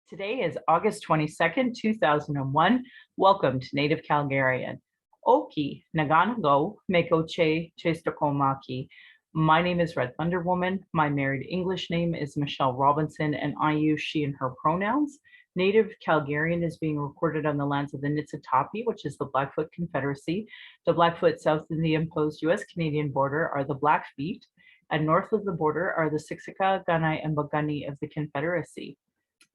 Today is August 22nd, 2001. Welcome to Native Calgarian. Oki Naganago Mekoche Chestokomaki. My name is Red Thunder Woman. My married English name is Michelle Robinson, and I use she and her pronouns. Native Calgarian is being recorded on the lands of the Niitsitapi, which is the Blackfoot Confederacy. The Blackfoot south of the imposed US-Canadian border are the Blackfeet, and north of the border are the Siksika, Gunai, and Bagani of the Confederacy.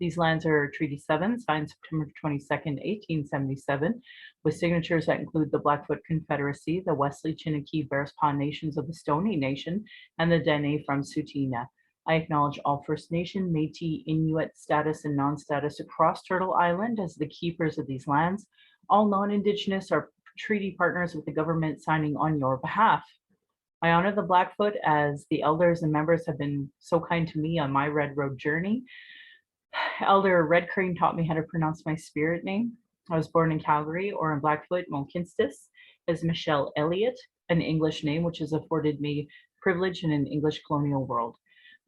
These lands are Treaty 7, signed September 22nd, 1877, with signatures that include the Blackfoot Confederacy, the Wesley, Chiniki, Bearspaw Nations of the Stoney Nation, and the Dene from Tsuut'ina. I acknowledge all First Nation, Métis, Inuit status and non-status across Turtle Island as the keepers of these lands. All non-Indigenous are treaty partners with the government signing on your behalf. I honor the Blackfoot as the elders and members have been so kind to me on my Red Road journey. Elder Red Crane taught me how to pronounce my spirit name. I was born in Calgary, or in Blackfoot, Mulkinstis, as Michelle Elliott, an English name which has afforded me privilege in an English colonial world.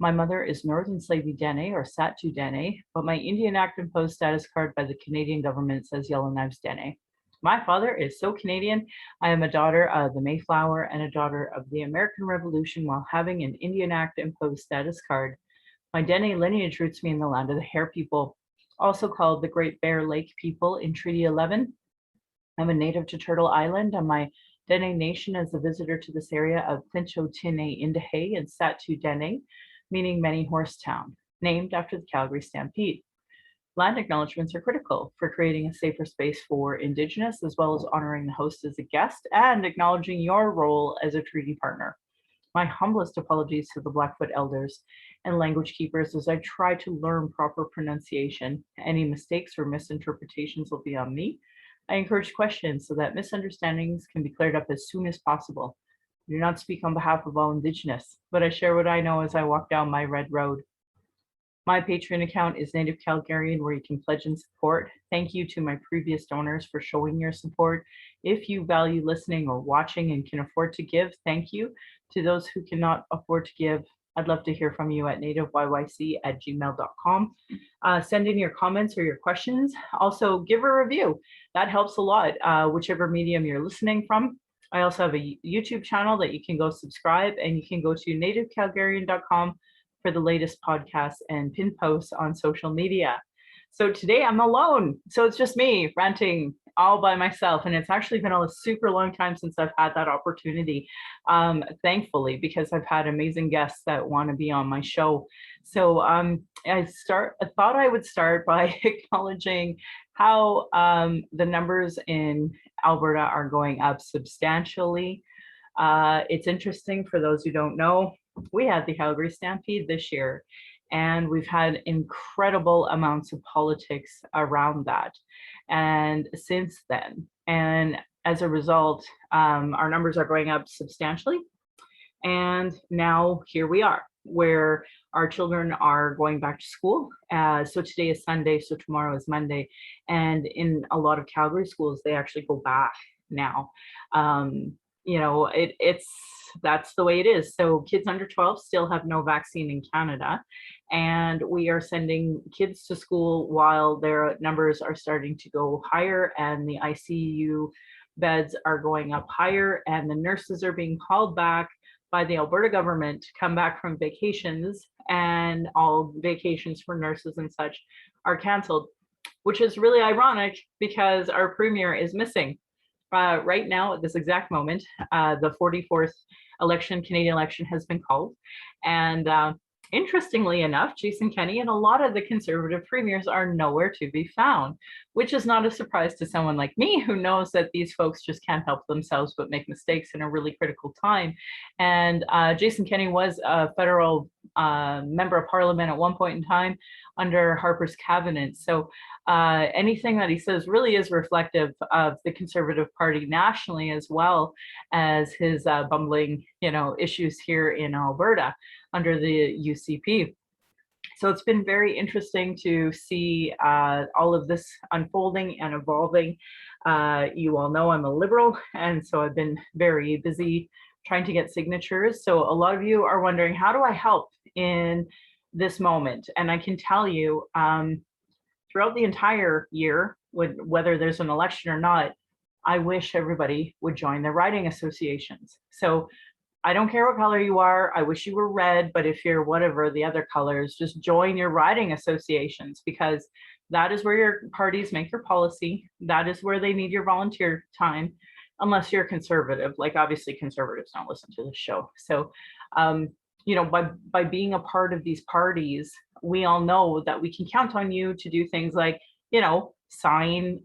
My mother is Northern Slavey Dene, or Satu Dene, but my Indian Act imposed status card by the Canadian government says Yellowknives Dene. My father is so Canadian. I am a daughter of the Mayflower and a daughter of the American Revolution while having an Indian Act imposed status card. My Dene lineage roots me in the land of the Hare people, also called the Great Bear Lake people in Treaty 11. I'm a native to Turtle Island, and my Dene Nation is a visitor to this area of Clincho Tine Indahe and Satu Dene, meaning many horse town, named after the Calgary Stampede. Land acknowledgements are critical for creating a safer space for Indigenous, as well as honoring the host as a guest and acknowledging your role as a treaty partner. My humblest apologies to the Blackfoot elders and language keepers as I try to learn proper pronunciation. Any mistakes or misinterpretations will be on me. I encourage questions so that misunderstandings can be cleared up as soon as possible. I do not speak on behalf of all Indigenous, but I share what I know as I walk down my red road. My Patreon account is Native Calgarian, where you can pledge and support. Thank you to my previous donors for showing your support. If you value listening or watching and can afford to give, thank you. To those who cannot afford to give, I'd love to hear from you at nativeyyc@gmail.com. Send in your comments or your questions. Also, give a review. That helps a lot, whichever medium you're listening from. I also have a YouTube channel that you can go subscribe, and you can go to nativecalgarian.com for the latest podcasts and pin posts on social media. So today I'm alone. So it's just me ranting all by myself. And it's actually been a super long time since I've had that opportunity, thankfully, because I've had amazing guests that want to be on my show. So I thought I would start by acknowledging how the numbers in Alberta are going up substantially. It's interesting for those who don't know. We had the Calgary Stampede this year, and we've had incredible amounts of politics around that. And since then, and as a result, our numbers are going up substantially. And now here we are, where our children are going back to school. So today is Sunday, so tomorrow is Monday. And in a lot of Calgary schools, they actually go back now. That's the way it is. So kids under 12 still have no vaccine in Canada, and we are sending kids to school while their numbers are starting to go higher, and the ICU beds are going up higher, and the nurses are being called back by the Alberta government to come back from vacations, and all vacations for nurses and such are canceled, which is really ironic because our premier is missing. Right now, at this exact moment, the 44th Canadian election has been called. And interestingly enough, Jason Kenney and a lot of the Conservative premiers are nowhere to be found, which is not a surprise to someone like me who knows that these folks just can't help themselves but make mistakes in a really critical time. And Jason Kenney was a federal member of parliament at one point in time under Harper's cabinet. So anything that he says really is reflective of the Conservative Party nationally, as well as his bumbling, issues here in Alberta under the UCP. So it's been very interesting to see all of this unfolding and evolving. You all know I'm a Liberal, and so I've been very busy trying to get signatures. So a lot of you are wondering, how do I help in this moment? And I can tell you, throughout the entire year, whether there's an election or not, I wish everybody would join their riding associations. So I don't care what color you are. I wish you were red, but if you're whatever the other colors, just join your riding associations, because that is where your parties make your policy. That is where they need your volunteer time, unless you're conservative. Like, obviously conservatives don't listen to the show. So, by being a part of these parties, we all know that we can count on you to do things like, sign.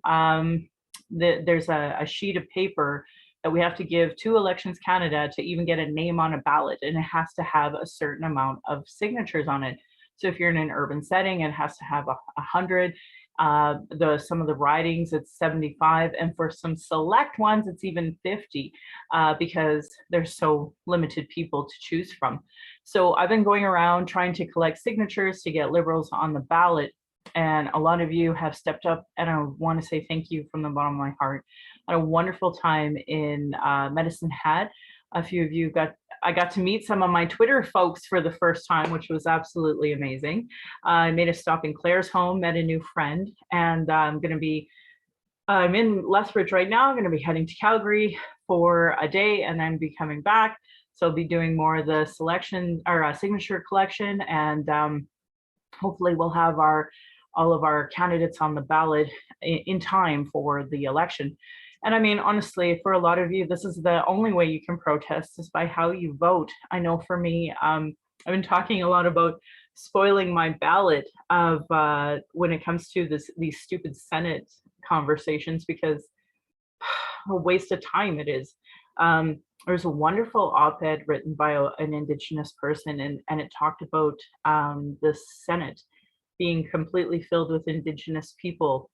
There's a sheet of paper that we have to give to Elections Canada to even get a name on a ballot, and it has to have a certain amount of signatures on it. So if you're in an urban setting, it has to have 100. Some of the ridings, it's 75, and for some select ones, it's even 50, because there's so limited people to choose from. So I've been going around trying to collect signatures to get Liberals on the ballot, and a lot of you have stepped up, and I want to say thank you from the bottom of my heart. I had a wonderful time in Medicine Hat. A few of you I got to meet some of my Twitter folks for the first time, which was absolutely amazing. I made a stop in Claire's home, met a new friend, and I'm in Lethbridge right now. I'm going to be heading to Calgary for a day, and then be coming back. So I'll be doing more of the selection or signature collection, and hopefully we'll have all of our candidates on the ballot in time for the election. And I mean, honestly, for a lot of you, this is the only way you can protest, is by how you vote. I know for me, I've been talking a lot about spoiling my ballot of when it comes to these stupid Senate conversations, because a waste of time it is. There's a wonderful op-ed written by an Indigenous person, and it talked about the Senate being completely filled with Indigenous people.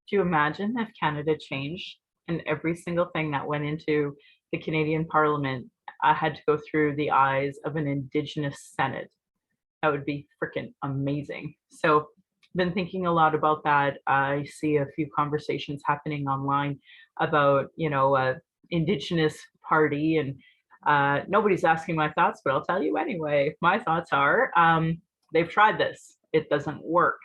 Do you imagine if Canada changed and every single thing that went into the Canadian Parliament had to go through the eyes of an Indigenous Senate? That would be freaking amazing. So I've been thinking a lot about that. I see a few conversations happening online about, Indigenous party, and nobody's asking my thoughts, but I'll tell you anyway. My thoughts are, they've tried this. It doesn't work.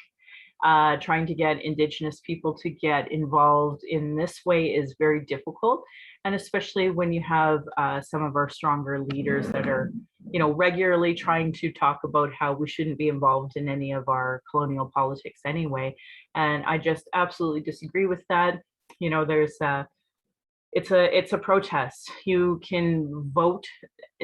Trying to get Indigenous people to get involved in this way is very difficult. And especially when you have some of our stronger leaders that are, regularly trying to talk about how we shouldn't be involved in any of our colonial politics anyway. And I just absolutely disagree with that. It's a protest. You can vote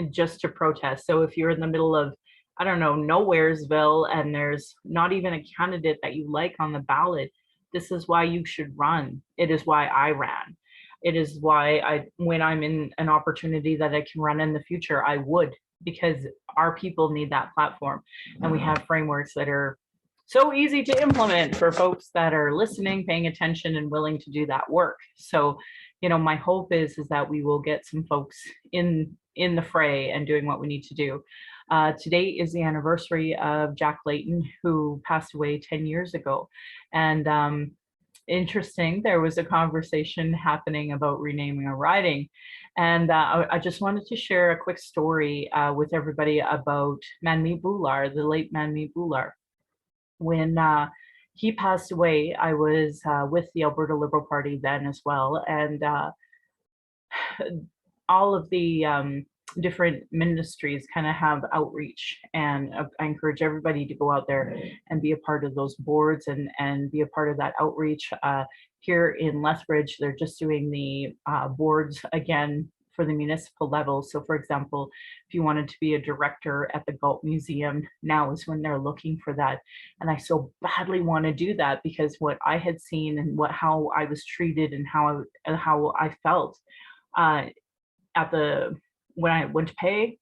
just to protest. So if you're in the middle of, I don't know, Nowheresville, and there's not even a candidate that you like on the ballot, this is why you should run. It is why I ran. It is why when I'm in an opportunity that I can run in the future, I would, because our people need that platform. And we have frameworks that are so easy to implement for folks that are listening, paying attention, and willing to do that work. So, my hope is that we will get some folks in the fray and doing what we need to do. Today is the anniversary of Jack Layton, who passed away 10 years ago. And interesting, there was a conversation happening about renaming a riding. And I just wanted to share a quick story with everybody about Manmeet Bhullar, the late Manmeet Bhullar. When he passed away, I was with the Alberta Liberal Party then as well. And all of the different ministries kind of have outreach, and I encourage everybody to go out there and be a part of those boards and be a part of that outreach. Here in Lethbridge, they're just doing the boards again for the municipal level. So for example, if you wanted to be a director at the Galt Museum, now is when they're looking for that. And I so badly want to do that, because what I had seen and how I was treated and how I felt when I went to pay,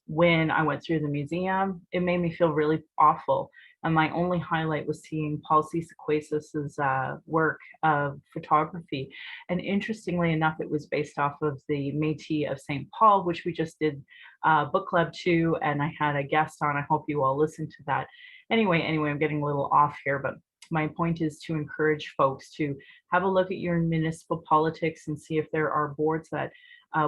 when I went through the museum, it made me feel really awful. And my only highlight was seeing Paul C. Sequacis's work of photography. And interestingly enough, it was based off of the Métis of St. Paul, which we just did book club to, and I had a guest on. I hope you all listened to that. Anyway, I'm getting a little off here, but my point is to encourage folks to have a look at your municipal politics and see if there are boards that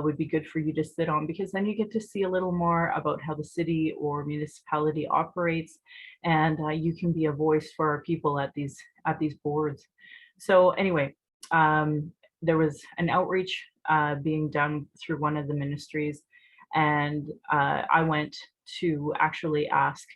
would be good for you to sit on, because then you get to see a little more about how the city or municipality operates, and you can be a voice for our people at these boards. So anyway, there was an outreach being done through one of the ministries, and I went to actually ask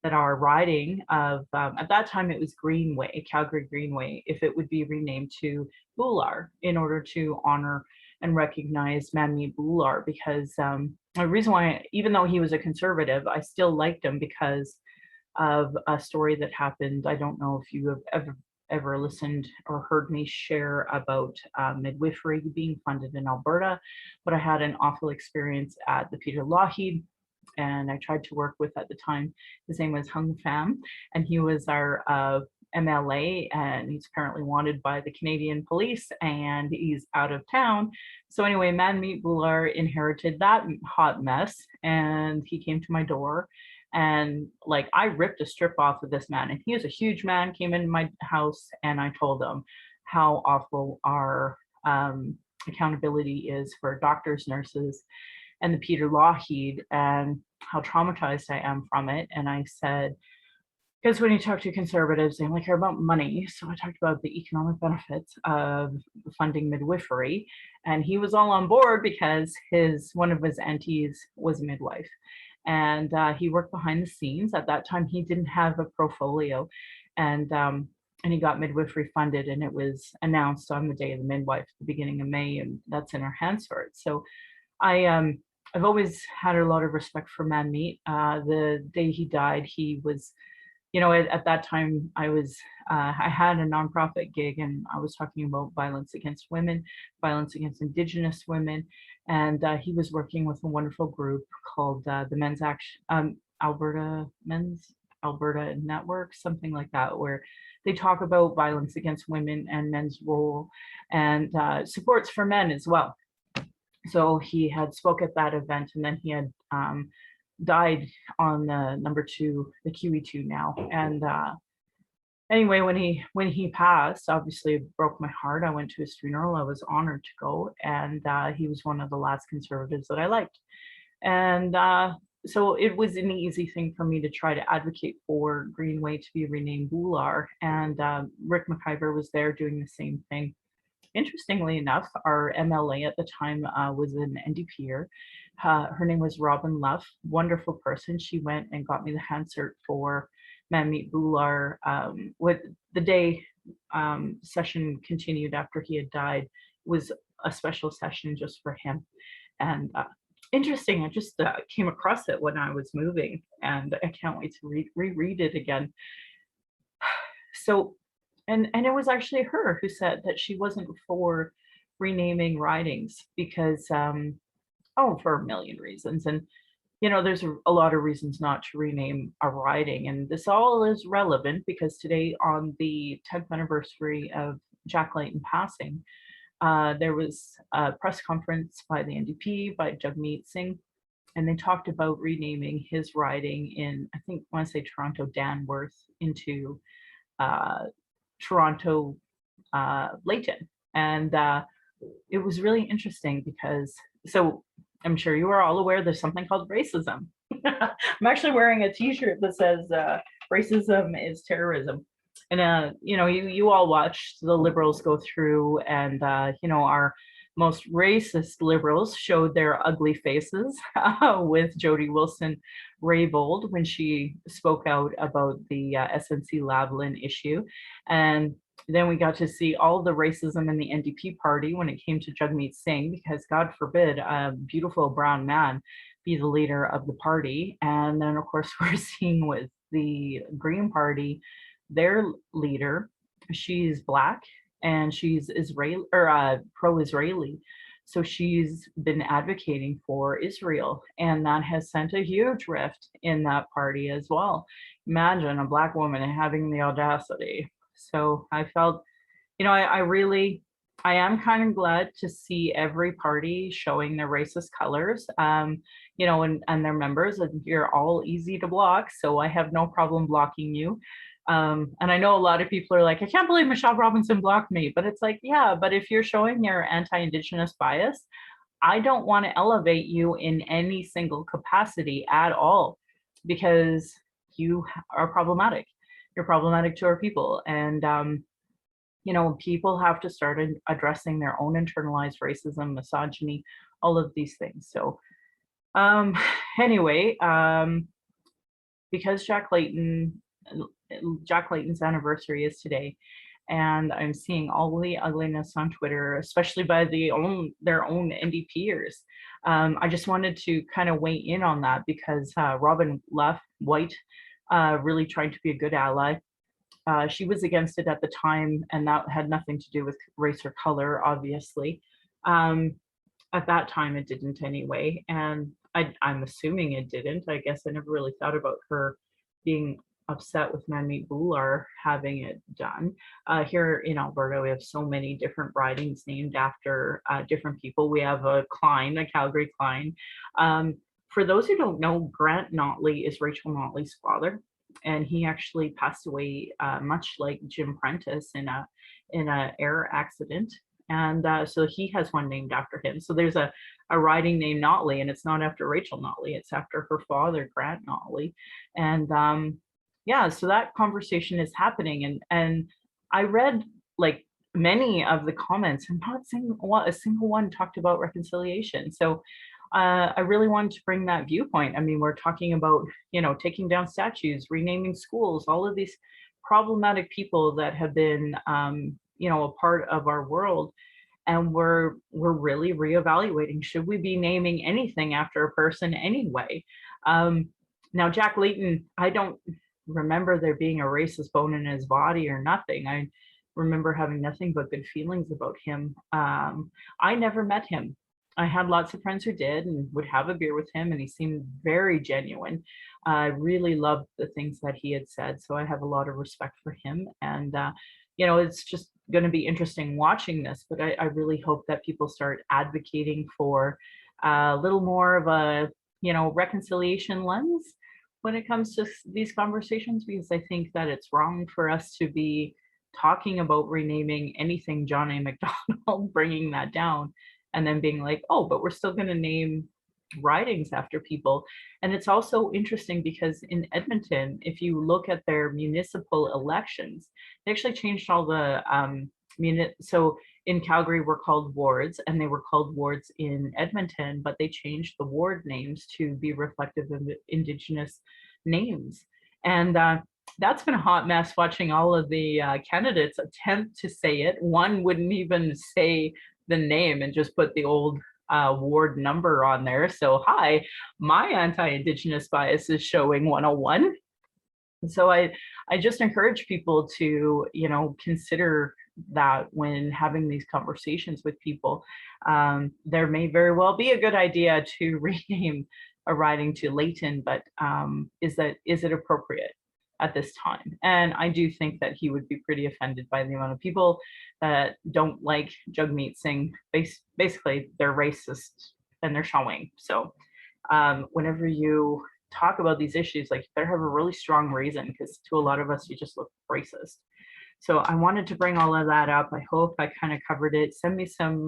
that our riding of, at that time it was Greenway, Calgary Greenway, if it would be renamed to Bular, in order to honor and recognize Manmeet Bular, because the reason why, even though he was a conservative, I still liked him because of a story that happened. I don't know if you have ever listened or heard me share about midwifery being funded in Alberta, but I had an awful experience at the Peter Lougheed, and I tried to work with, at the time, his name was Hung Pham, and he was our MLA, and he's currently wanted by the Canadian Police, and he's out of town. So anyway, Manmeet Bular inherited that hot mess, and he came to my door, and like, I ripped a strip off of this man, and he was a huge man, came into my house, and I told him how awful our accountability is for doctors, nurses, and the Peter Lougheed, and how traumatized I am from it. And I said, because when you talk to conservatives, they only care about money. So I talked about the economic benefits of funding midwifery, and he was all on board because one of his aunties was a midwife, and he worked behind the scenes. At that time, he didn't have a portfolio, and he got midwifery funded, and it was announced on the day of the midwife, the beginning of May, and that's in our hands for it. So I've always had a lot of respect for Manmeet. The day he died, he was, at that time, I had a nonprofit gig, and I was talking about violence against women, violence against Indigenous women, and he was working with a wonderful group called the Men's Action, Men's Alberta Network, something like that, where they talk about violence against women and men's role, and supports for men as well. So he had spoke at that event, and then he had died on the number 2, the QE2 now. And anyway, when he passed, obviously it broke my heart. I went to his funeral. I was honored to go, and he was one of the last conservatives that I liked. And so it was an easy thing for me to try to advocate for Greenway to be renamed Bular, and Rick McIver was there doing the same thing. Interestingly enough, our MLA at the time was an NDPer. Her name was Robin Luff, wonderful person. She went and got me the Hansard for Manmeet Bular. With the day session continued after he had died, was a special session just for him. And interesting, I just came across it when I was moving, and I can't wait to reread it again. So, and it was actually her who said that she wasn't for renaming ridings because, for a million reasons. And, there's a lot of reasons not to rename a riding. And this all is relevant because today, on the 10th anniversary of Jack Layton passing, there was a press conference by the NDP, by Jagmeet Singh, and they talked about renaming his riding in, I want to say Toronto Danworth, into Toronto Layton. And it was really interesting because, so I'm sure you are all aware there's something called racism. I'm actually wearing a t-shirt that says racism is terrorism. And you all watched the Liberals go through, and our most racist Liberals showed their ugly faces with Jody Wilson-Raybould when she spoke out about the SNC-Lavalin issue. And then we got to see all the racism in the NDP party when it came to Jagmeet Singh, because God forbid a beautiful brown man be the leader of the party. And then, of course, we're seeing with the Green Party, their leader, she's Black, and she's Israeli or pro-Israeli. So she's been advocating for Israel, and that has sent a huge rift in that party as well. Imagine a Black woman having the audacity. So I felt, I am kind of glad to see every party showing their racist colors, and their members, and you're all easy to block. So I have no problem blocking you. And I know a lot of people are like, I can't believe Michelle Robinson blocked me, but it's like, yeah, but if you're showing your anti-Indigenous bias, I don't want to elevate you in any single capacity at all, because you are problematic. You're problematic to our people. And, people have to start addressing their own internalized racism, misogyny, all of these things. So, um, anyway, because Jack Layton's anniversary is today, and I'm seeing all the ugliness on Twitter, especially by their own NDPers. I just wanted to kind of weigh in on that because Robin White really tried to be a good ally. She was against it at the time, and that had nothing to do with race or color, obviously. Um, at that time, it didn't anyway, and I'm assuming it didn't. I guess I never really thought about her being upset with Manmeet Bhullar having it done. Here in Alberta, we have so many different ridings named after different people. We have a Calgary Klein. For those who don't know, Grant Notley is Rachel Notley's father, and he actually passed away much like Jim Prentice in a air accident. And so he has one named after him. So there's a riding named Notley, and it's not after Rachel Notley, it's after her father, Grant Notley. And yeah, so that conversation is happening. And I read like many of the comments, and not a single one talked about reconciliation. So I really wanted to bring that viewpoint. I mean, we're talking about, taking down statues, renaming schools, all of these problematic people that have been, a part of our world. And we're really reevaluating, should we be naming anything after a person anyway? Now, Jack Layton, I don't remember there being a racist bone in his body or nothing. I remember having nothing but good feelings about him. I never met him. I had lots of friends who did and would have a beer with him, and he seemed very genuine. I really loved the things that he had said, so I have a lot of respect for him. And it's just going to be interesting watching this, but I really hope that people start advocating for a little more of a reconciliation lens when it comes to these conversations, because I think that it's wrong for us to be talking about renaming anything John A. Macdonald, bringing that down, and then being like, oh, but we're still going to name ridings after people. And it's also interesting because in Edmonton, if you look at their municipal elections, they actually changed all the so in Calgary we're called wards, and they were called wards in Edmonton, but they changed the ward names to be reflective of Indigenous names. And that's been a hot mess, watching all of the candidates attempt to say it. One wouldn't even say the name and just put the old ward number on there. So hi, my anti-Indigenous bias is showing 101. So I just encourage people to, consider that when having these conversations with people. There may very well be a good idea to rename a riding to Layton, but is it appropriate at this time? And I do think that he would be pretty offended by the amount of people that don't like Jagmeet Singh. Basically, they're racist and they're showing. So whenever you talk about these issues, like, they have a really strong reason, because to a lot of us, you just look racist. So I wanted to bring all of that up. I hope I kind of covered it. Send me send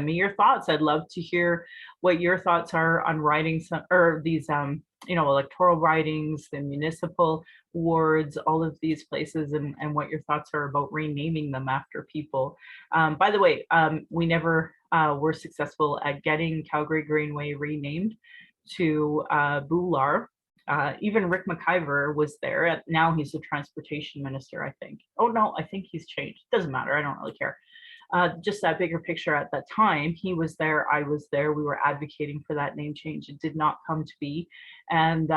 me your thoughts. I'd love to hear what your thoughts are on writing or these electoral ridings, the municipal wards, all of these places, and what your thoughts are about renaming them after people. By the way, we never were successful at getting Calgary Greenway renamed to Bhullar. Even Rick McIver was there. Now he's the transportation minister, I think. Oh no, I think he's changed. Doesn't matter. I don't really care. Just that bigger picture at that time, he was there, I was there. We were advocating for that name change. It did not come to be. And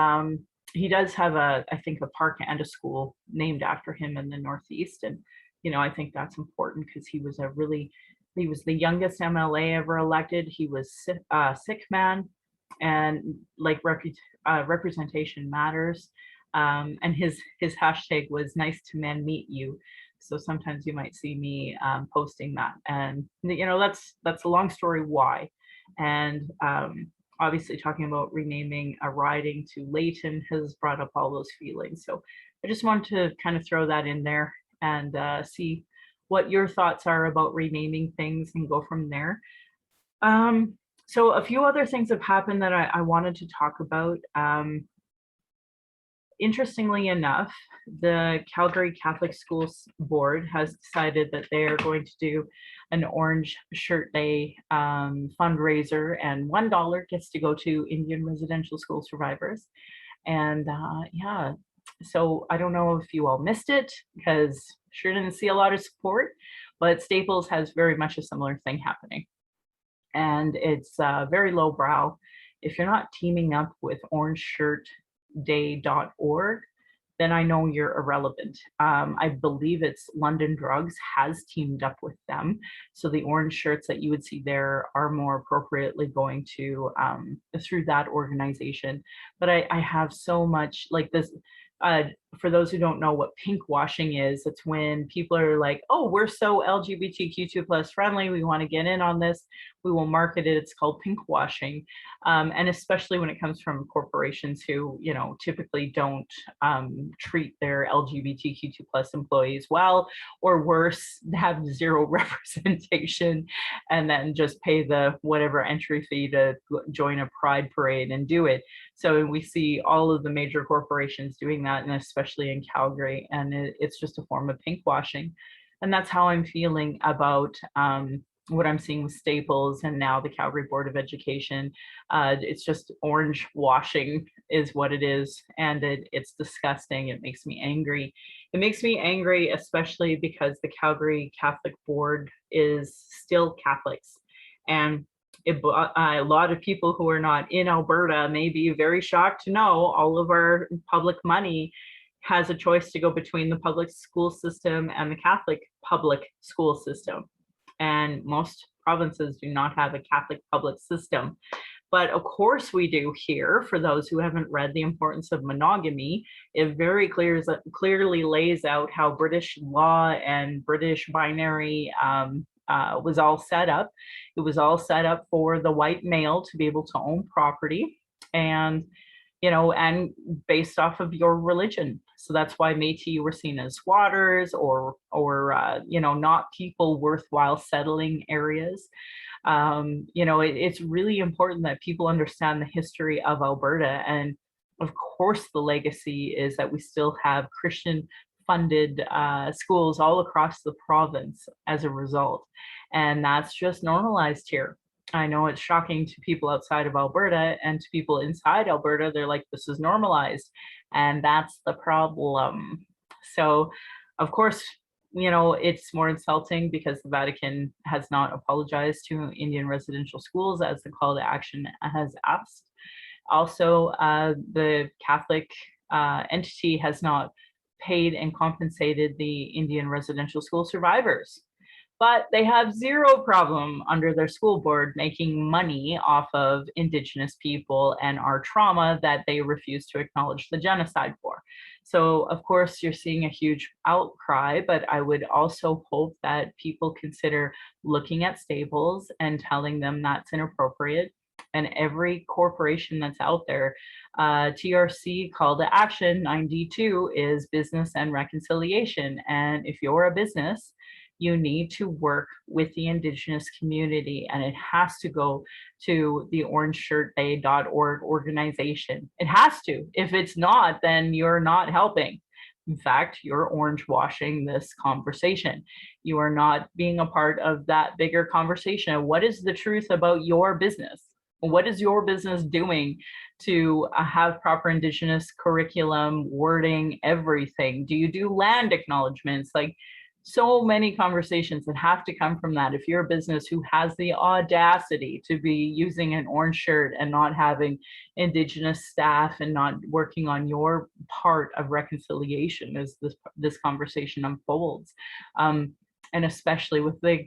he does have I think a park and a school named after him in the Northeast. And, I think that's important, because he was the youngest MLA ever elected. He was sick man, and like representation matters. And his hashtag was nice to man meet you. So sometimes you might see me posting that, and that's a long story why. And obviously talking about renaming a riding to Layton has brought up all those feelings. So I just want to kind of throw that in there and see what your thoughts are about renaming things and go from there. Um, so a few other things have happened that I wanted to talk about. Interestingly enough, the Calgary Catholic School Board has decided that they are going to do an Orange Shirt Day fundraiser, and $1 gets to go to Indian residential school survivors. And yeah, so I don't know if you all missed it because sure didn't see a lot of support, but Staples has very much a similar thing happening. And it's very lowbrow. If you're not teaming up with orangeshirtday.org, then I know you're irrelevant. I believe it's London Drugs has teamed up with them. So the orange shirts that you would see there are more appropriately going to through that organization. But I have so much like this. Uh, for those who don't know what pink washing is, it's when people are like, oh, we're so LGBTQ2 plus friendly. We want to get in on this. We will market it. It's called pink washing. And especially when it comes from corporations who, you know, typically don't treat their LGBTQ2 plus employees well, or worse, have zero representation and then just pay the whatever entry fee to join a pride parade and do it. So we see all of the major corporations doing that, and especially in Calgary, and it's just a form of pink washing. And that's how I'm feeling about what I'm seeing with Staples and now the Calgary Board of Education. It's just orange washing is what it is, and it's disgusting. It makes me angry. It makes me angry, especially because the Calgary Catholic Board is still Catholics. And a lot of people who are not in Alberta may be very shocked to know all of our public money has a choice to go between the public school system and the Catholic public school system. And most provinces do not have a Catholic public system. But of course we do here. For those who haven't read The Importance of Monogamy, it very clearly lays out how British law and British binary was all set up. It was all set up for the white male to be able to own property, and you know, and based off of your religion. So that's why Métis were seen as squatters or you know, not people worthwhile settling areas. You know, it's really important that people understand the history of Alberta. And of course, the legacy is that we still have Christian funded schools all across the province as a result. And that's just normalized here. I know it's shocking to people outside of Alberta, and to people inside Alberta, they're like, this is normalized. And that's the problem. So, of course, you know, it's more insulting because the Vatican has not apologized to Indian residential schools as the call to action has asked. Also, the Catholic entity has not paid and compensated the Indian residential school survivors. But they have zero problem under their school board making money off of Indigenous people and our trauma that they refuse to acknowledge the genocide for. So, of course, you're seeing a huge outcry, but I would also hope that people consider looking at Staples and telling them that's inappropriate. And every corporation that's out there, TRC call to action 92 is business and reconciliation. And if you're a business, you need to work with the Indigenous community, and it has to go to the orangeshirtday.org organization. It has to. If it's not, then you're not helping. In fact, you're orange washing this conversation. You are not being a part of that bigger conversation. What is the truth about your business? What is your business doing to have proper Indigenous curriculum, wording, everything? Do you do land acknowledgements? Like, so many conversations that have to come from that. If you're a business who has the audacity to be using an orange shirt and not having Indigenous staff and not working on your part of reconciliation as this conversation unfolds, and especially with the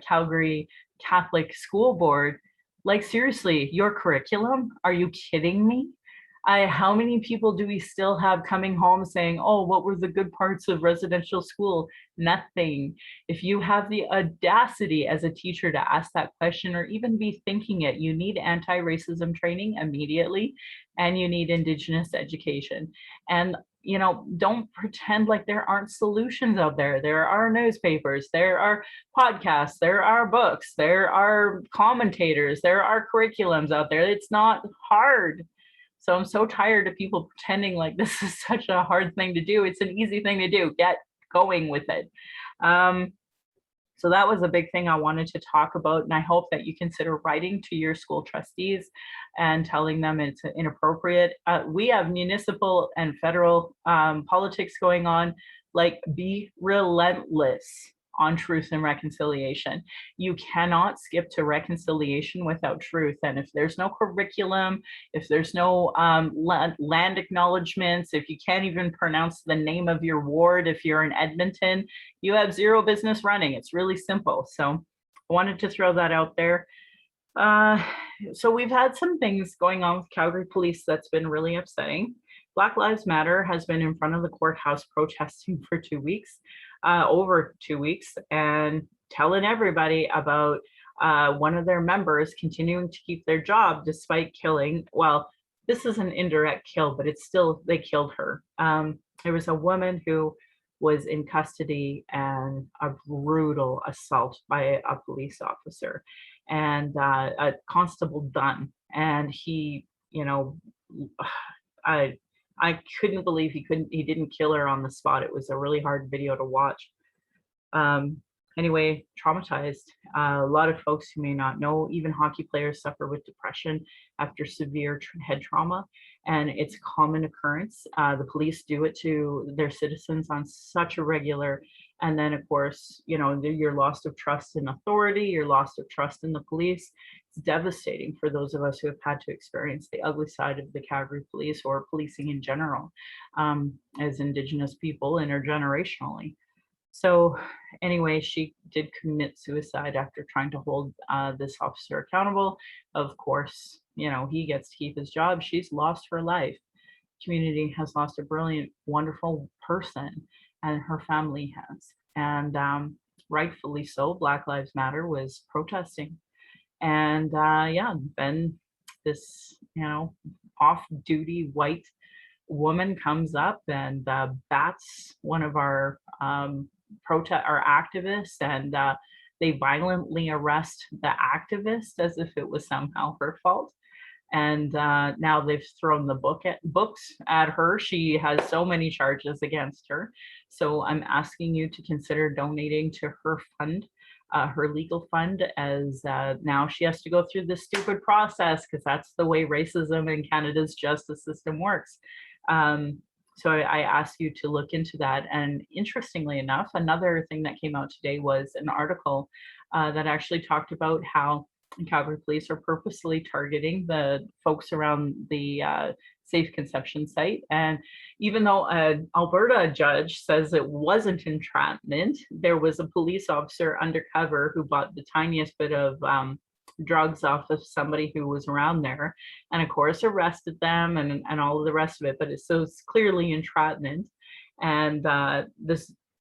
Calgary Catholic School Board, like seriously, your curriculum? Are you kidding me? How many people do we still have coming home saying, oh, what were the good parts of residential school? Nothing. If you have the audacity as a teacher to ask that question or even be thinking it, you need anti-racism training immediately, and you need Indigenous education. And don't pretend like there aren't solutions out there. There are newspapers, there are podcasts, there are books, there are commentators, there are curriculums out there. It's not hard. So I'm so tired of people pretending like this is such a hard thing to do. It's an easy thing to do. Get going with it. So that was a big thing I wanted to talk about. And I hope that you consider writing to your school trustees and telling them it's inappropriate. We have municipal and federal politics going on. Like, be relentless on truth and reconciliation. You cannot skip to reconciliation without truth. And if there's no curriculum, if there's no land acknowledgements, if you can't even pronounce the name of your ward, if you're in Edmonton, you have zero business running. It's really simple. So I wanted to throw that out there. So we've had some things going on with Calgary Police that's been really upsetting. Black Lives Matter has been in front of the courthouse protesting for 2 weeks, over 2 weeks, and telling everybody about one of their members continuing to keep their job despite killing. Well, this is an indirect kill, but it's still, they killed her. There was a woman who was in custody and a brutal assault by a police officer, and a Constable Dunn. And he, I couldn't believe he didn't kill her on the spot. It was a really hard video to watch. Anyway, traumatized. A lot of folks who may not know, even hockey players suffer with depression after severe head trauma, and it's a common occurrence. The police do it to their citizens on such a regular, and then of course, your loss of trust in authority, your loss of trust in the police. It's devastating for those of us who have had to experience the ugly side of the Calgary Police or policing in general, as Indigenous people intergenerationally. So anyway, she did commit suicide after trying to hold this officer accountable. Of course, he gets to keep his job. She's lost her life. Community has lost a brilliant, wonderful person, and her family has. And rightfully so, Black Lives Matter was protesting. And then this, off-duty white woman comes up and bats one of our activists, and they violently arrest the activist as if it was somehow her fault. And now they've thrown the books at her. She has so many charges against her. So I'm asking you to consider donating to her fund, her legal fund, as now she has to go through this stupid process because that's the way racism in Canada's justice system works. So I ask you to look into that. And interestingly enough, another thing that came out today was an article that actually talked about how Calgary Police are purposely targeting the folks around the safe conception site. And even though an Alberta judge says it wasn't entrapment, there was a police officer undercover who bought the tiniest bit of drugs off of somebody who was around there, and of course arrested them and all of the rest of it. But it's clearly entrapment. And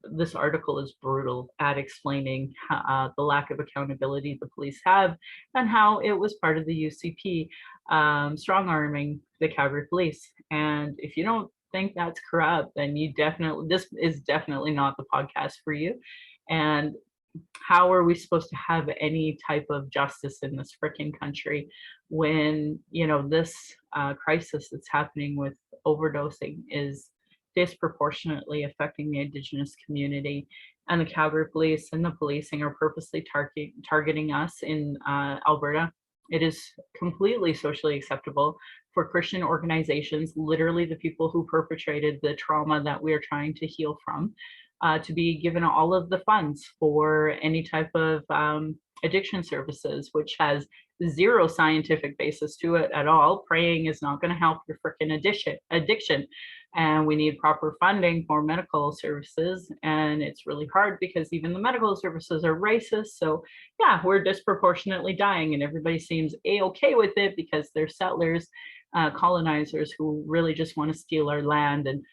this article is brutal at explaining the lack of accountability the police have, and how it was part of the UCP strong arming the Calgary Police. And if you don't think that's corrupt, then this is definitely not the podcast for you. And how are we supposed to have any type of justice in this freaking country when this crisis that's happening with overdosing is disproportionately affecting the Indigenous community? And the Calgary Police and the policing are purposely targeting us in Alberta. It is completely socially acceptable for Christian organizations, literally the people who perpetrated the trauma that we are trying to heal from, to be given all of the funds for any type of addiction services, which has zero scientific basis to it at all. Praying is not going to help your freaking addiction. And we need proper funding for medical services. And it's really hard because even the medical services are racist. So yeah, we're disproportionately dying, and everybody seems a-okay with it because they're settlers, colonizers who really just want to steal our land and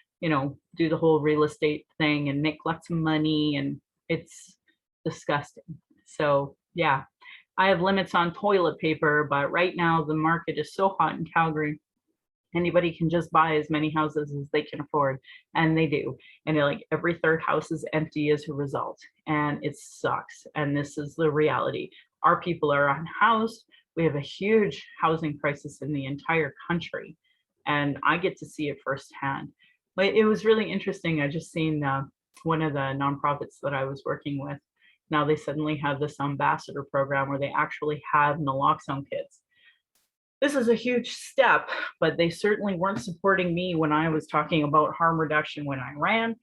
do the whole real estate thing and make lots of money, and it's disgusting. So yeah, I have limits on toilet paper, but right now the market is so hot in Calgary. Anybody can just buy as many houses as they can afford, and they do. And like every third house is empty as a result, and it sucks. And this is the reality. Our people are unhoused. We have a huge housing crisis in the entire country, and I get to see it firsthand. But it was really interesting. I just seen one of the nonprofits that I was working with. Now they suddenly have this ambassador program where they actually have naloxone kits. This is a huge step, but they certainly weren't supporting me when I was talking about harm reduction when I ran,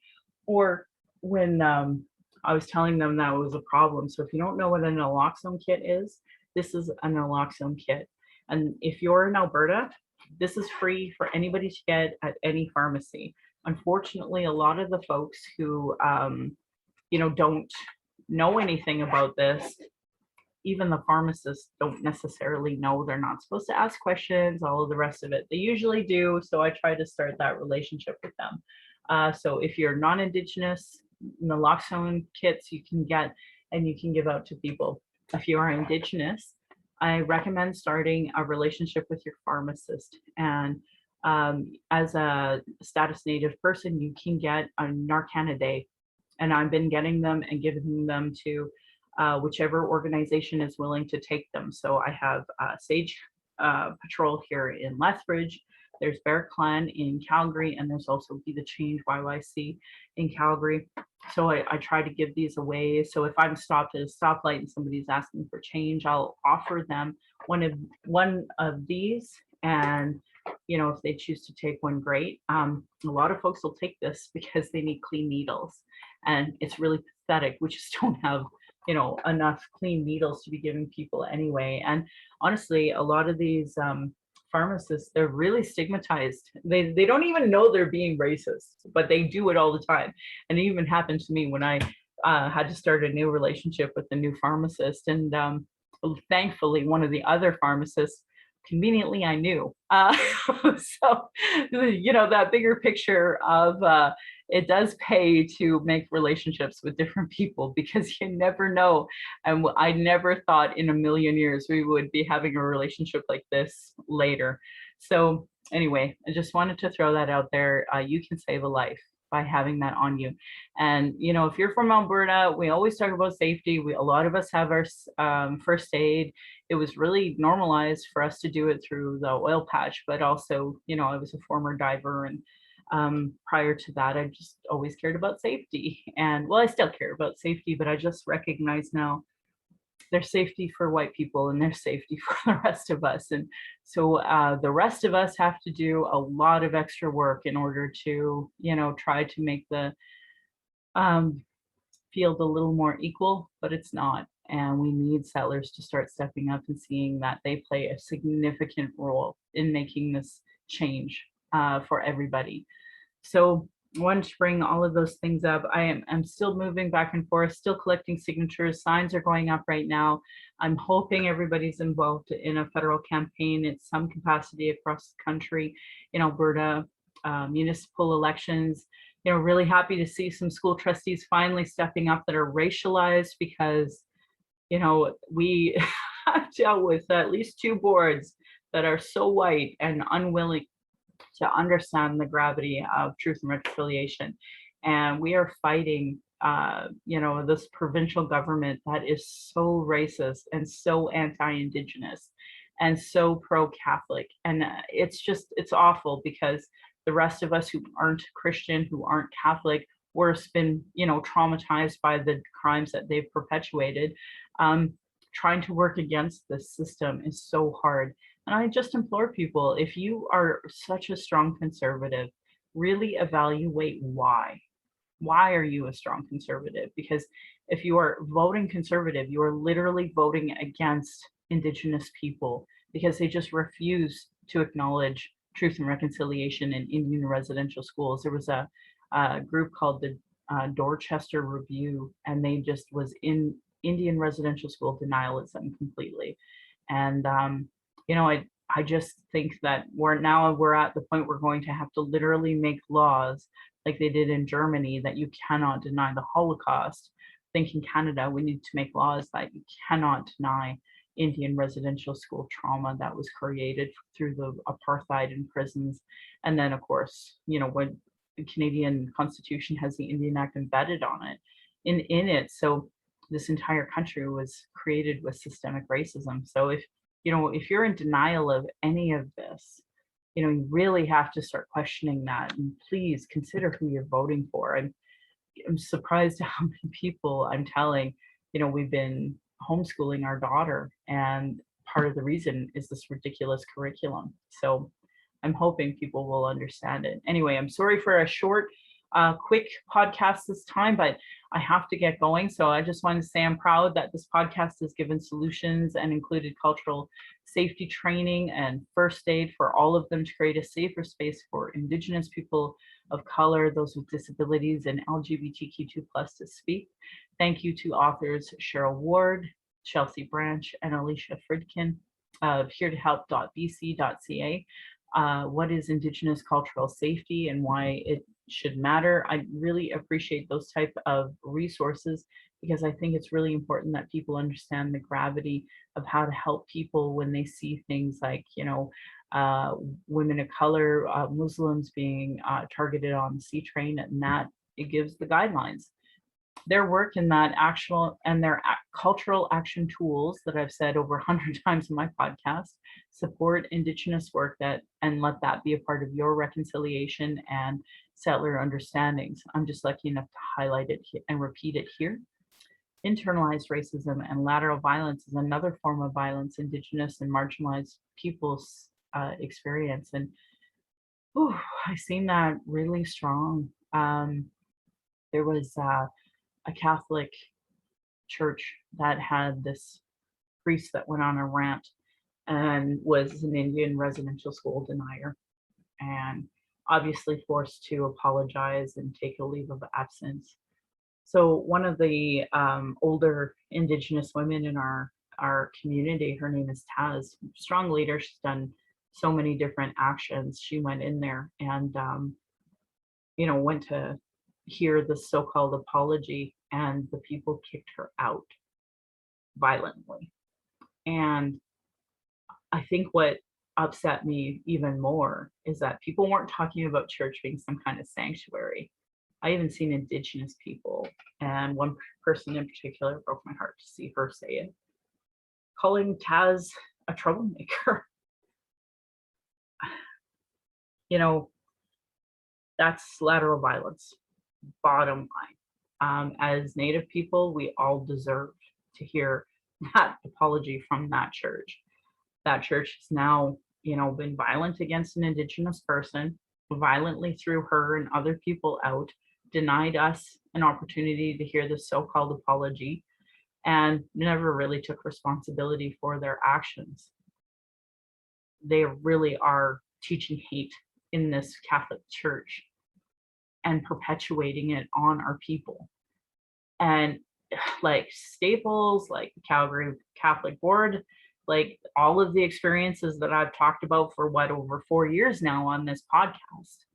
or when I was telling them that it was a problem. So if you don't know what a naloxone kit is, this is a naloxone kit. And if you're in Alberta, this is free for anybody to get at any pharmacy. Unfortunately, a lot of the folks who, don't know anything about this, even the pharmacists don't necessarily know. They're not supposed to ask questions, all of the rest of it. They usually do, so I try to start that relationship with them. So if you're non-Indigenous, naloxone kits you can get and you can give out to people. If you are Indigenous, I recommend starting a relationship with your pharmacist. And as a status Native person, you can get a Narcan a day. And I've been getting them and giving them to whichever organization is willing to take them. So I have Sage Patrol here in Lethbridge. There's Bear Clan in Calgary, and there's also Be the Change YYC in Calgary. So I try to give these away. So if I'm stopped at a stoplight and somebody's asking for change, I'll offer them one of these. And if they choose to take one, great. A lot of folks will take this because they need clean needles, and it's really pathetic. We just don't have enough clean needles to be giving people anyway. And honestly, a lot of these pharmacists, they're really stigmatized. They don't even know they're being racist, but they do it all the time. And it even happened to me when I had to start a new relationship with a new pharmacist. And thankfully, one of the other pharmacists, conveniently, I knew. So, that bigger picture of it does pay to make relationships with different people, because you never know. And I never thought in a million years we would be having a relationship like this later. So anyway, I just wanted to throw that out there. You can save a life by having that on you. And if you're from Alberta, we always talk about safety. A lot of us have our first aid. It was really normalized for us to do it through the oil patch, but also, I was a former diver, and prior to that, I just always cared about safety. And well, I still care about safety, but I just recognize now there's safety for white people and there's safety for the rest of us. And so the rest of us have to do a lot of extra work in order to, try to make the field a little more equal, but it's not. And we need settlers to start stepping up and seeing that they play a significant role in making this change for everybody. So I wanted to bring all of those things up. I'm still moving back and forth, still collecting signatures. Signs are going up right now. I'm hoping everybody's involved in a federal campaign in some capacity across the country. In Alberta, municipal elections, really happy to see some school trustees finally stepping up that are racialized, because we have dealt with at least two boards that are so white and unwilling to understand the gravity of truth and reconciliation. And we are fighting, this provincial government that is so racist and so anti-Indigenous and so pro-Catholic. And it's awful, because the rest of us who aren't Christian, who aren't Catholic, or have been, traumatized by the crimes that they've perpetuated, trying to work against this system is so hard. And I just implore people, if you are such a strong conservative, really evaluate why. Why are you a strong conservative? Because if you are voting conservative, you are literally voting against Indigenous people, because they just refuse to acknowledge truth and reconciliation in Indian residential schools. There was a group called the Dorchester Review, and they just was in Indian residential school denialism completely. And I just think that we're at the point we're going to have to literally make laws like they did in Germany, that you cannot deny the Holocaust. I think in Canada we need to make laws that you cannot deny, Indian residential school trauma that was created through the apartheid in prisons. And then, of course, when the Canadian Constitution has the Indian Act embedded on it, in it. So this entire country was created with systemic racism. So if you're in denial of any of this, you really have to start questioning that, and please consider who you're voting for. I'm surprised at how many people I'm telling, we've been homeschooling our daughter, and part of the reason is this ridiculous curriculum. So I'm hoping people will understand it. Anyway, I'm sorry for a short, quick podcast this time, but I have to get going. So I just want to say I'm proud that this podcast has given solutions and included cultural safety training and first aid for all of them to create a safer space for Indigenous people of color, those with disabilities, and LGBTQ2+ to speak. Thank you to authors Cheryl Ward, Chelsea Branch, and Alicia Fridkin of heretohelp.bc.ca. What is Indigenous cultural safety and why it should matter? I really appreciate those type of resources, because I think it's really important that people understand the gravity of how to help people when they see things like, women of color, Muslims being targeted on the C train, and that it gives the guidelines. Their work in that their cultural action tools that I've said over 100 times in my podcast support Indigenous work and let that be a part of your reconciliation and settler understandings. I'm just lucky enough to highlight it and repeat it here. Internalized racism and lateral violence is another form of violence Indigenous and marginalized peoples experience. And I've seen that really strong. There was a Catholic church that had this priest that went on a rant and was an Indian residential school denier, and obviously forced to apologize and take a leave of absence. So one of the older Indigenous women in our community, her name is Taz, strong leader. She's done so many different actions. She went in there and, went to hear the so-called apology, and the people kicked her out violently. And I think what upset me even more is that people weren't talking about church being some kind of sanctuary. I even seen Indigenous people, and one person in particular broke my heart to see her say it, calling Taz a troublemaker. That's lateral violence, bottom line. As Native people, we all deserve to hear that apology from that church. That church has now, been violent against an Indigenous person, violently threw her and other people out, denied us an opportunity to hear the so-called apology, and never really took responsibility for their actions. They really are teaching hate in this Catholic church and perpetuating it on our people. And like Staples, like the Calgary Catholic Board, like all of the experiences that I've talked about for over 4 years now on this podcast,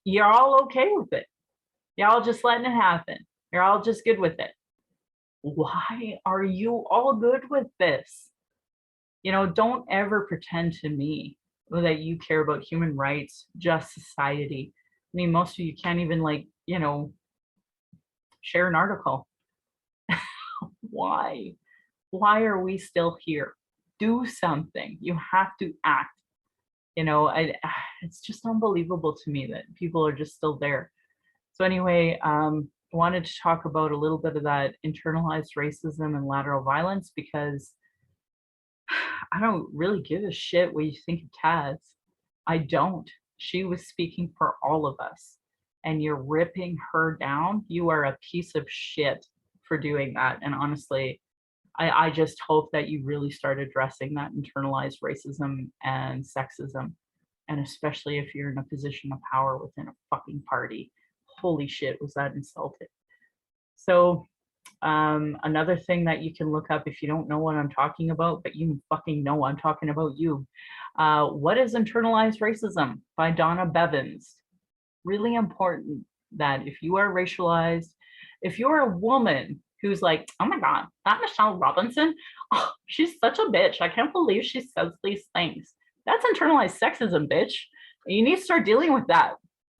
you're all okay with it. You're all just letting it happen. You're all just good with it. Why are you all good with this? Don't ever pretend to me that you care about human rights, just society. I mean, most of you can't even share an article. Why? Why are we still here? Do something. You have to act. It's just unbelievable to me that people are just still there. So anyway, I wanted to talk about a little bit of that internalized racism and lateral violence, because I don't really give a shit what you think of Taz. I don't. She was speaking for all of us, and you're ripping her down. You are a piece of shit for doing that. And honestly, I just hope that you really start addressing that internalized racism and sexism, and especially if you're in a position of power within a fucking party. Holy shit, was that insulting. So another thing that you can look up if you don't know what I'm talking about, but you fucking know I'm talking about you. What is Internalized Racism by Donna Bevins. Really important that if you are racialized, if you're a woman who's like, oh my God, that Michelle Robinson, oh, she's such a bitch. I can't believe she says these things. That's internalized sexism, bitch. You need to start dealing with that.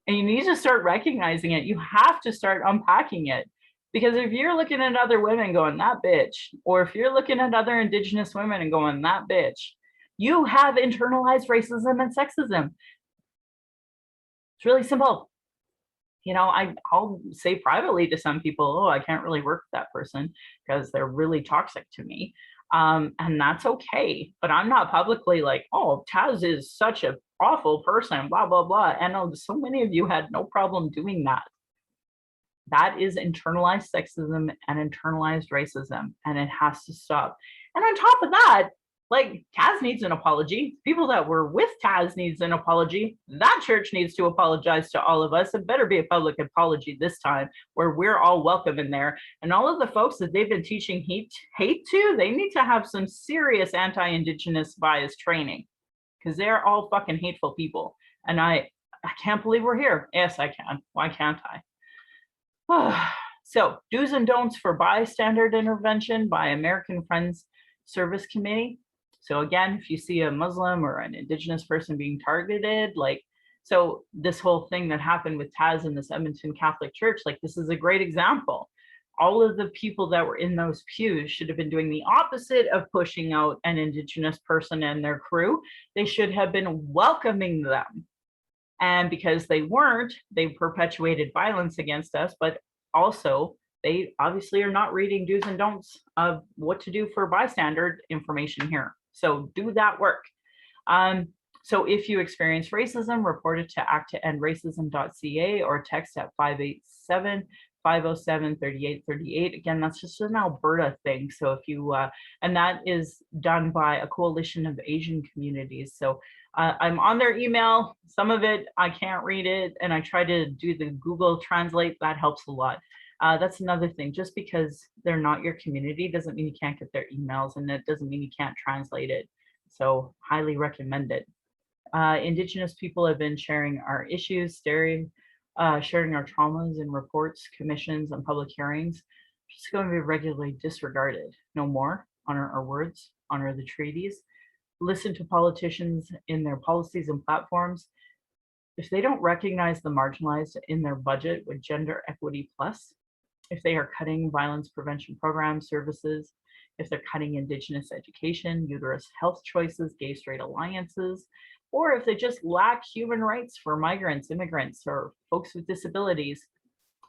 And you need to start recognizing it. You have to start unpacking it. Because if you're looking at other women going, that bitch, or if you're looking at other Indigenous women and going, that bitch, you have internalized racism and sexism. It's really simple. You know, I'll say privately to some people, oh, I can't really work with that person because they're really toxic to me. And that's okay. But I'm not publicly like, oh, Taz is such an awful person, blah, blah, blah. And so many of you had no problem doing that. That is internalized sexism and internalized racism, and it has to stop. And on top of that, like, Taz needs an apology. People that were with Taz needs an apology. That church needs to apologize to all of us. It better be a public apology this time, where we're all welcome in there. And all of the folks that they've been teaching hate to, they need to have some serious anti-Indigenous bias training, because they're all fucking hateful people. And I can't believe we're here. Yes, I can. Why can't I? So, do's and don'ts for bystander intervention by American Friends Service Committee. So again, if you see a Muslim or an Indigenous person being targeted, like, so this whole thing that happened with Taz in this Edmonton Catholic Church, like, this is a great example. All of the people that were in those pews should have been doing the opposite of pushing out an Indigenous person and their crew. They should have been welcoming them. And because they weren't, they perpetuated violence against us, but also they obviously are not reading do's and don'ts of what to do for bystander information here. So do that work. So if you experience racism, report it to acttoendracism.ca or text at 587-507-3838. Again, that's just an Alberta thing. So if you, and that is done by a coalition of Asian communities. So I'm on their email. Some of it, I can't read it. And I try to do the Google Translate. That helps a lot. That's another thing. Just because they're not your community doesn't mean you can't get their emails, and it doesn't mean you can't translate it. So highly recommend it. Indigenous people have been sharing our issues, sharing our traumas in reports, commissions, and public hearings. Just going to be regularly disregarded. No more. Honor our words, honor the treaties, listen to politicians in their policies and platforms. If they don't recognize the marginalized in their budget with Gender Equity Plus, if they are cutting violence prevention programs, services, if they're cutting Indigenous education, uterus health choices, gay-straight alliances, or if they just lack human rights for migrants, immigrants, or folks with disabilities,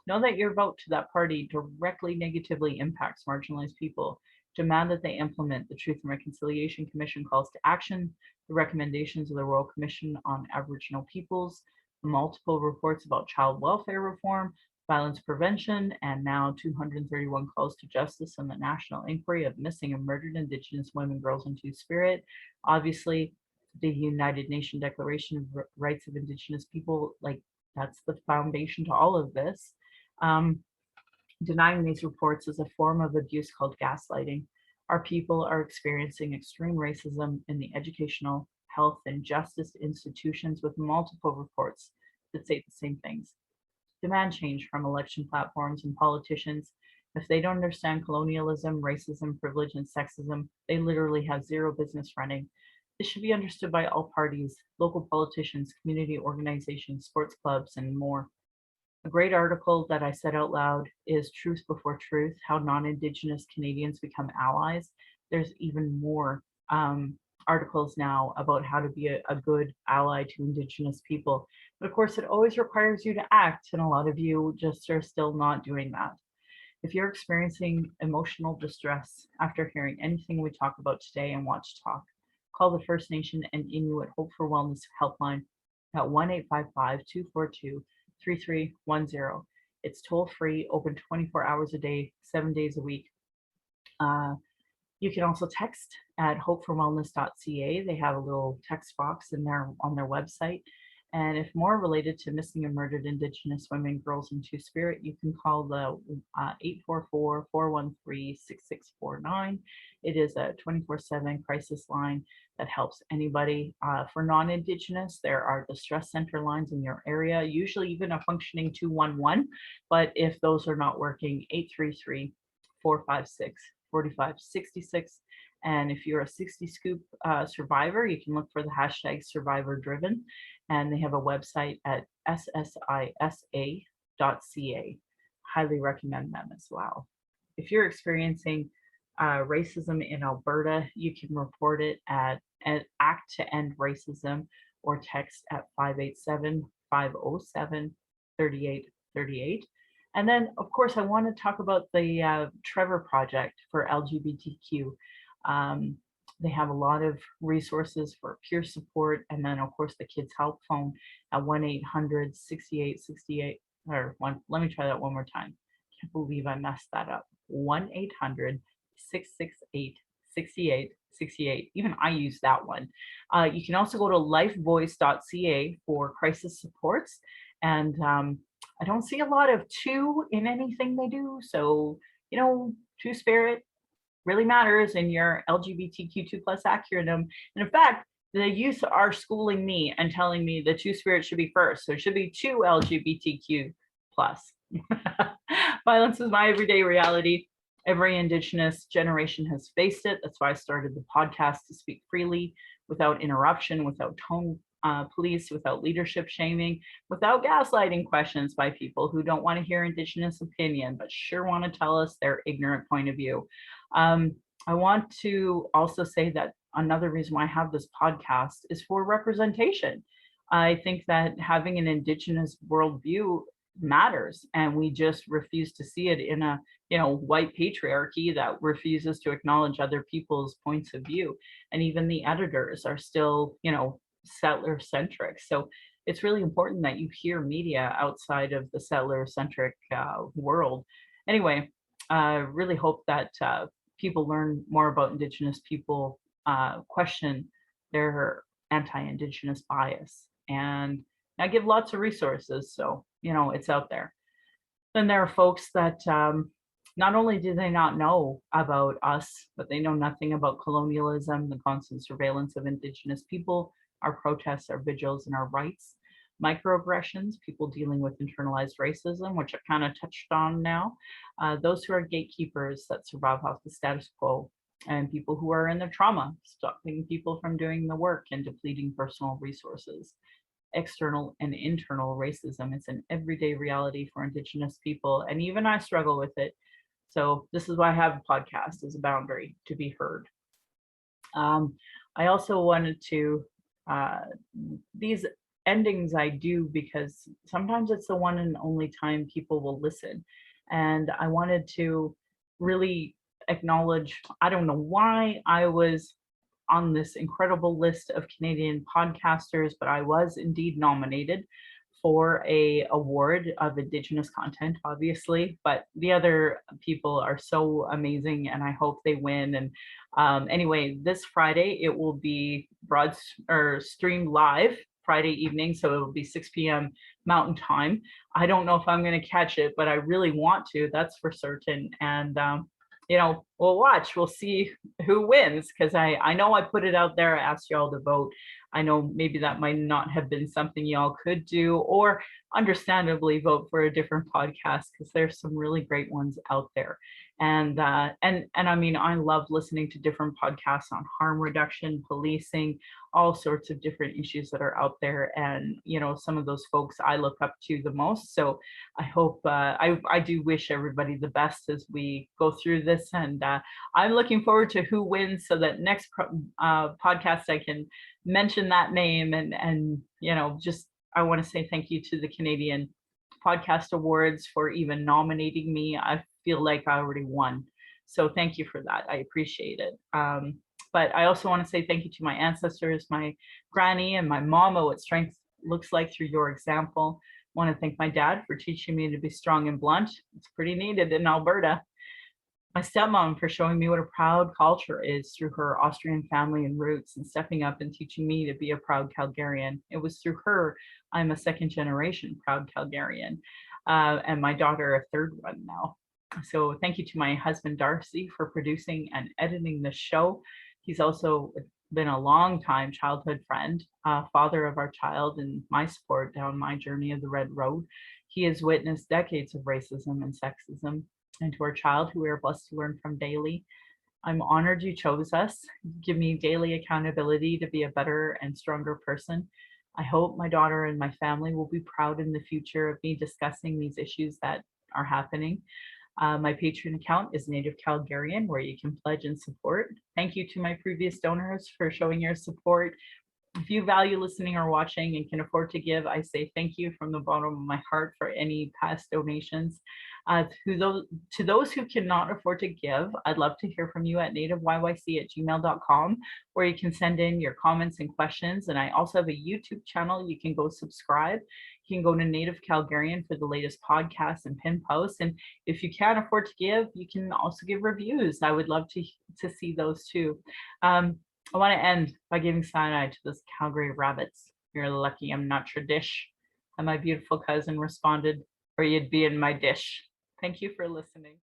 know that your vote to that party directly negatively impacts marginalized people. Demand that they implement the Truth and Reconciliation Commission calls to action, the recommendations of the Royal Commission on Aboriginal Peoples, multiple reports about child welfare reform, violence prevention, and now 231 calls to justice in the national inquiry of missing and murdered Indigenous women, girls, and Two-Spirit. Obviously, the United Nations Declaration of Rights of Indigenous People, like, that's the foundation to all of this. Denying these reports is a form of abuse called gaslighting. Our people are experiencing extreme racism in the educational, health, and justice institutions, with multiple reports that say the same things. Demand change from election platforms and politicians. If they don't understand colonialism, racism, privilege, and sexism, they literally have zero business running. This should be understood by all parties, local politicians, community organizations, sports clubs, and more. A great article that I said out loud is Truth Before Truth, How Non-Indigenous Canadians Become Allies. There's even more articles now about how to be a good ally to Indigenous people. But of course, it always requires you to act, and a lot of you just are still not doing that. If you're experiencing emotional distress after hearing anything we talk about today and want to talk, call the First Nation and Inuit Hope for Wellness helpline at 1-855-242-3310. It's toll free, open 24 hours a day, 7 days a week. You can also text at hopeforwellness.ca. They have a little text box in there on their website. And if more related to missing and murdered Indigenous women, girls, and Two-Spirit, you can call the 844-413-6649. It is a 24/7 crisis line that helps anybody. For non-Indigenous, there are distress center lines in your area, usually even a functioning 211. But if those are not working, 833 456-4566. And if you're a 60 Scoop survivor, you can look for the hashtag Survivor Driven, and they have a website at ssisa.ca. Highly recommend them as well. If you're experiencing racism in Alberta, you can report it at Act to End Racism or text at 587-507-3838. And then, of course, I want to talk about the Trevor Project for LGBTQ. They have a lot of resources for peer support, and then, of course, the Kids Help Phone at 1-800-6868, or let me try that one more time. Can't believe I messed that up. 1-800-668-6868. Even I use that one. You can also go to lifevoice.ca for crisis supports. And I don't see a lot of two in anything they do. So, Two-Spirit really matters in your LGBTQ2+ acronym. And in fact, the youth are schooling me and telling me the Two-Spirit should be first. So it should be 2 LGBTQ+. Violence is my everyday reality. Every Indigenous generation has faced it. That's why I started the podcast, to speak freely, without interruption, without tone police, without leadership shaming, without gaslighting questions by people who don't want to hear Indigenous opinion, but sure want to tell us their ignorant point of view. I want to also say that another reason why I have this podcast is for representation. I think that having an Indigenous worldview matters, and we just refuse to see it in a white patriarchy that refuses to acknowledge other people's points of view. And even the editors are still settler centric. So it's really important that you hear media outside of the settler centric world. Anyway, I really hope that people learn more about Indigenous people, question their anti-Indigenous bias, and I give lots of resources, so it's out there. Then there are folks that not only do they not know about us, but they know nothing about colonialism, the constant surveillance of Indigenous people, our protests, our vigils, and our rights. Microaggressions, people dealing with internalized racism, which I kind of touched on now. Those who are gatekeepers that survive off the status quo, and people who are in the trauma, stopping people from doing the work and depleting personal resources. External and internal racism is an everyday reality for Indigenous people, and even I struggle with it. So this is why I have a podcast, as a boundary to be heard. I also wanted to, these endings I do because sometimes it's the one and only time people will listen. And I wanted to really acknowledge, I don't know why I was on this incredible list of Canadian podcasters, but I was indeed nominated for a award of Indigenous content, obviously, but the other people are so amazing, and I hope they win. And anyway, this Friday it will be streamed live Friday evening, so it will be 6 p.m. Mountain Time. I don't know if I'm going to catch it, but I really want to. That's for certain. And we'll watch. We'll see who wins, because I know I put it out there. I asked y'all to vote. I know maybe that might not have been something y'all could do, or understandably vote for a different podcast, because there's some really great ones out there. And I mean, I love listening to different podcasts on harm reduction, policing, all sorts of different issues that are out there. And, some of those folks I look up to the most. So I hope, I do wish everybody the best as we go through this. And I'm looking forward to who wins, so that next podcast I can mention that name. And just, I want to say thank you to the Canadian Podcast Awards for even nominating me. I feel like I already won. So thank you for that. I appreciate it. But I also want to say thank you to my ancestors, my granny and my mama, what strength looks like through your example. I want to thank my dad for teaching me to be strong and blunt. It's pretty needed in Alberta. My stepmom for showing me what a proud culture is through her Austrian family and roots, and stepping up and teaching me to be a proud Calgarian. It was through her I'm a second generation proud Calgarian, and my daughter a third one now. So thank you to my husband Darcy for producing and editing the show. He's also been a long time childhood friend, father of our child, and my support down my journey of the Red Road. He has witnessed decades of racism and sexism. and to our child who we are blessed to learn from daily. I'm honored you chose us. Give me daily accountability to be a better and stronger person. I hope my daughter and my family will be proud in the future of me discussing these issues that are happening. My Patreon account is Native Calgarian, where you can pledge and support. Thank you to my previous donors for showing your support. If you value listening or watching and can afford to give, I say thank you from the bottom of my heart for any past donations. To those who cannot afford to give, I'd love to hear from you at nativeyyc@gmail.com, where you can send in your comments and questions. And I also have a YouTube channel. You can go subscribe. You can go to Native Calgarian for the latest podcasts and pin posts. And if you can't afford to give, you can also give reviews. I would love to see those too. I want to end by giving cyanide to those Calgary rabbits. You're lucky I'm not your dish. And my beautiful cousin responded, or you'd be in my dish. Thank you for listening.